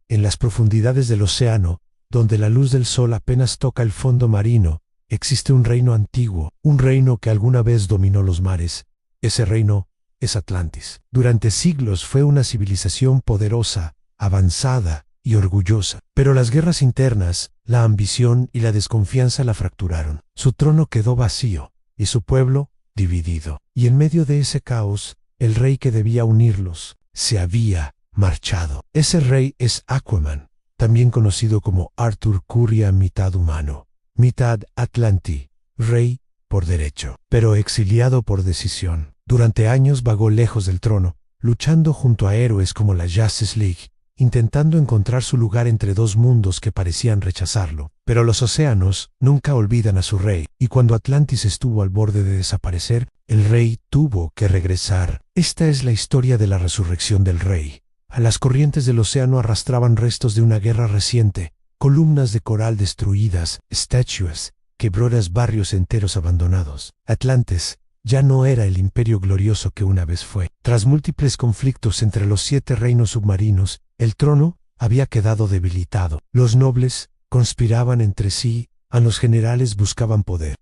en las profundidades del océano, donde la luz del sol apenas toca el fondo marino, existe un reino antiguo, un reino que alguna vez dominó los mares. Ese reino es Atlantis. Durante siglos fue una civilización poderosa, avanzada y orgullosa. Pero las guerras internas, la ambición y la desconfianza la fracturaron. Su trono quedó vacío y su pueblo dividido. Y en medio de ese caos, el rey que debía unirlos se había marchado. Ese rey es Aquaman, también conocido como Arthur Curry, mitad humano, mitad Atlanti, rey por derecho, pero exiliado por decisión. Durante años vagó lejos del trono, luchando junto a héroes como la Justice League, intentando encontrar su lugar entre dos mundos que parecían rechazarlo. Pero los océanos nunca olvidan a su rey, y cuando Atlantis estuvo al borde de desaparecer, el rey tuvo que regresar. Esta es la historia de la resurrección del rey. A las corrientes del océano arrastraban restos de una guerra reciente, columnas de coral destruidas, estatuas, quebradas, barrios enteros abandonados. Atlantis ya no era el imperio glorioso que una vez fue. Tras múltiples conflictos entre los 7 reinos submarinos, el trono había quedado debilitado. Los nobles conspiraban entre sí, a los generales buscaban poder.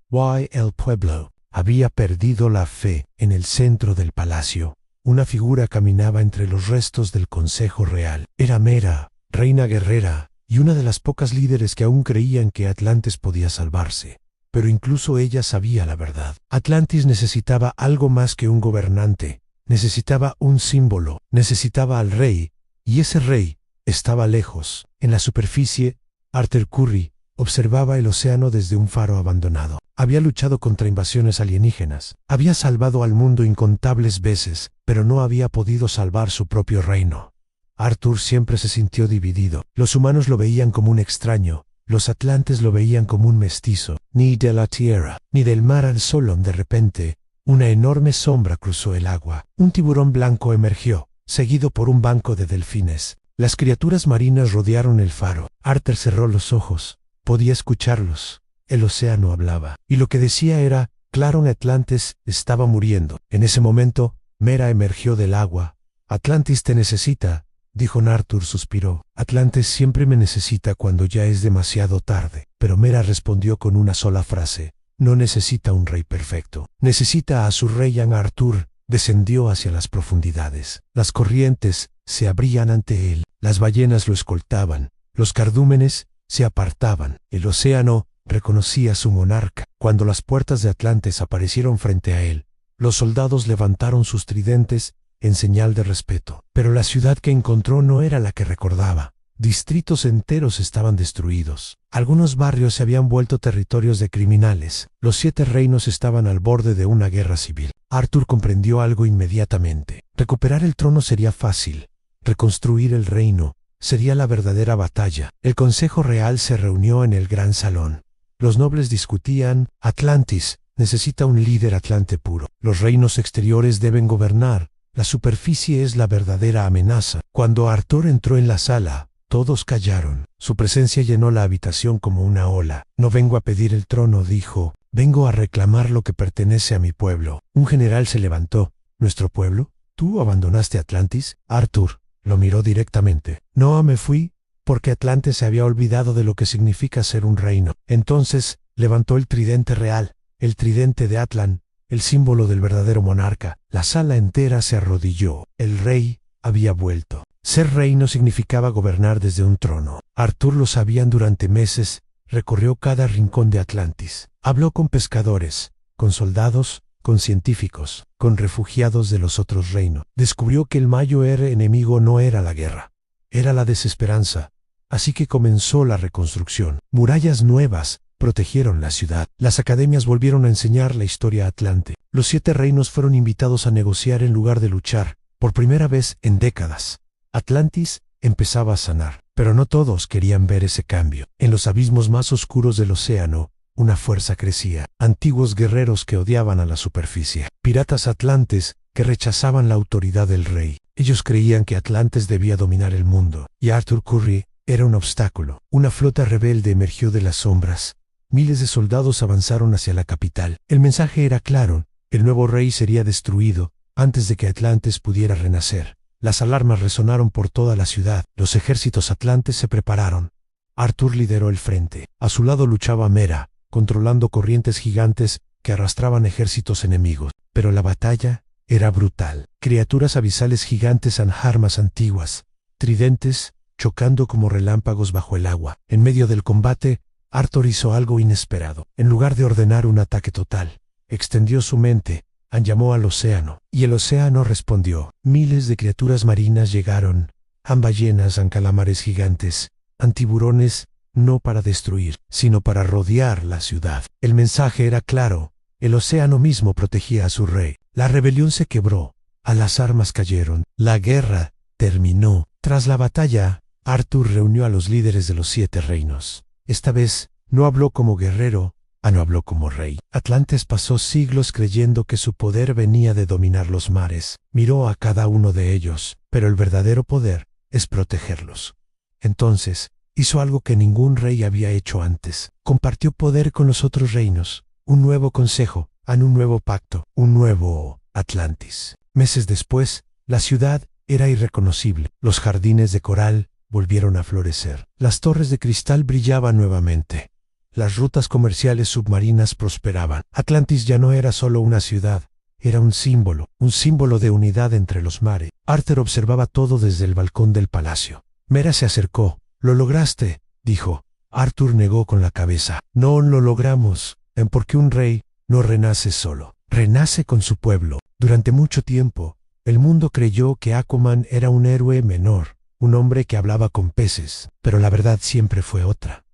El pueblo había perdido la fe. En el centro del palacio, una figura caminaba entre los restos del Consejo Real. Era Mera, reina guerrera, y una de las pocas líderes que aún creían que Atlantis podía salvarse. Pero incluso ella sabía la verdad. Atlantis necesitaba algo más que un gobernante. Necesitaba un símbolo. Necesitaba al rey. Y ese rey estaba lejos. En la superficie, Arthur Curry observaba el océano desde un faro abandonado. Había luchado contra invasiones alienígenas. Había salvado al mundo incontables veces, pero no había podido salvar su propio reino. Arthur siempre se sintió dividido. Los humanos lo veían como un extraño. Los atlantes lo veían como un mestizo. Ni de la tierra, ni del mar al sol. De repente, una enorme sombra cruzó el agua. Un tiburón blanco emergió, seguido por un banco de delfines. Las criaturas marinas rodearon el faro. Arthur cerró los ojos. Podía escucharlos. El océano hablaba. Y lo que decía era, claro, Atlantis estaba muriendo. En ese momento, Mera emergió del agua. Atlantis te necesita, dijo. Arthur suspiró. Atlantis siempre me necesita cuando ya es demasiado tarde. Pero Mera respondió con una sola frase. No necesita un rey perfecto. Necesita a su rey. Arthur descendió hacia las profundidades. Las corrientes se abrían ante él. Las ballenas lo escoltaban. Los cardúmenes se apartaban. El océano reconocía a su monarca. Cuando las puertas de Atlantis aparecieron frente a él, los soldados levantaron sus tridentes en señal de respeto. Pero la ciudad que encontró no era la que recordaba. Distritos enteros estaban destruidos. Algunos barrios se habían vuelto territorios de criminales. Los 7 reinos estaban al borde de una guerra civil. Arthur comprendió algo inmediatamente. Recuperar el trono sería fácil. Reconstruir el reino sería la verdadera batalla. El Consejo Real se reunió en el gran salón. Los nobles discutían. Atlantis necesita un líder atlante puro. Los reinos exteriores deben gobernar. La superficie es la verdadera amenaza. Cuando Arthur entró en la sala, todos callaron. Su presencia llenó la habitación como una ola. No vengo a pedir el trono, dijo. Vengo a reclamar lo que pertenece a mi pueblo. Un general se levantó. ¿Nuestro pueblo? ¿Tú abandonaste Atlantis? Arthur lo miró directamente. No, me fui, porque Atlantis se había olvidado de lo que significa ser un reino. Entonces, levantó el tridente real, el tridente de Atlan, el símbolo del verdadero monarca. La sala entera se arrodilló. El rey había vuelto. Ser rey no significaba gobernar desde un trono. Arthur lo sabía. Durante meses, recorrió cada rincón de Atlantis. Habló con pescadores, con soldados, con científicos, con refugiados de los otros reinos. Descubrió que el mayor enemigo no era la guerra, era la desesperanza. Así que comenzó la reconstrucción. Murallas nuevas protegieron la ciudad. Las academias volvieron a enseñar la historia atlante. Los 7 reinos fueron invitados a negociar en lugar de luchar, por primera vez en décadas. Atlantis empezaba a sanar, pero no todos querían ver ese cambio. En los abismos más oscuros del océano, una fuerza crecía. Antiguos guerreros que odiaban a la superficie. Piratas atlantes que rechazaban la autoridad del rey. Ellos creían que Atlantis debía dominar el mundo, y Arthur Curry era un obstáculo. Una flota rebelde emergió de las sombras. Miles de soldados avanzaron hacia la capital. El mensaje era claro. El nuevo rey sería destruido antes de que Atlantis pudiera renacer. Las alarmas resonaron por toda la ciudad. Los ejércitos atlantes se prepararon. Arthur lideró el frente. A su lado luchaba Mera, controlando corrientes gigantes que arrastraban ejércitos enemigos. Pero la batalla era brutal. Criaturas abisales gigantes en armas antiguas, tridentes, chocando como relámpagos bajo el agua. En medio del combate, Arthur hizo algo inesperado. En lugar de ordenar un ataque total, extendió su mente, llamó al océano, y el océano respondió. Miles de criaturas marinas llegaron, ballenas, calamares gigantes, tiburones, no para destruir, sino para rodear la ciudad. El mensaje era claro. El océano mismo protegía a su rey. La rebelión se quebró. Las armas cayeron. La guerra terminó. Tras la batalla, Arthur reunió a los líderes de los 7 reinos. Esta vez, no habló como guerrero, no habló como rey. Atlantes pasó siglos creyendo que su poder venía de dominar los mares. Miró a cada uno de ellos, pero el verdadero poder es protegerlos. Entonces, hizo algo que ningún rey había hecho antes. Compartió poder con los otros reinos. Un nuevo consejo, un nuevo pacto, un nuevo Atlantis. Meses después, la ciudad era irreconocible. Los jardines de coral volvieron a florecer. Las torres de cristal brillaban nuevamente. Las rutas comerciales submarinas prosperaban. Atlantis ya no era solo una ciudad, era un símbolo de unidad entre los mares. Arthur observaba todo desde el balcón del palacio. Mera se acercó. «Lo lograste», dijo. Arthur negó con la cabeza. «No lo logramos, porque un rey no renace solo, renace con su pueblo». Durante mucho tiempo, el mundo creyó que Aquaman era un héroe menor, un hombre que hablaba con peces, pero la verdad siempre fue otra.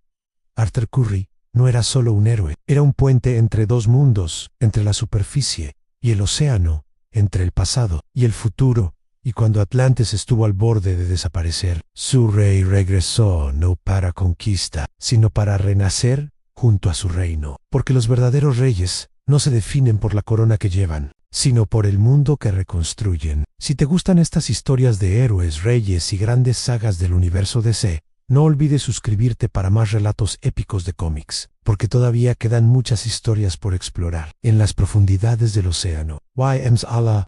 Arthur Curry no era solo un héroe, era un puente entre dos mundos, entre la superficie y el océano, entre el pasado y el futuro. Y cuando Atlantis estuvo al borde de desaparecer, su rey regresó no para conquista, sino para renacer junto a su reino. Porque los verdaderos reyes no se definen por la corona que llevan, sino por el mundo que reconstruyen. Si te gustan estas historias de héroes, reyes y grandes sagas del universo DC, no olvides suscribirte para más relatos épicos de cómics, porque todavía quedan muchas historias por explorar en las profundidades del océano. YM's Allah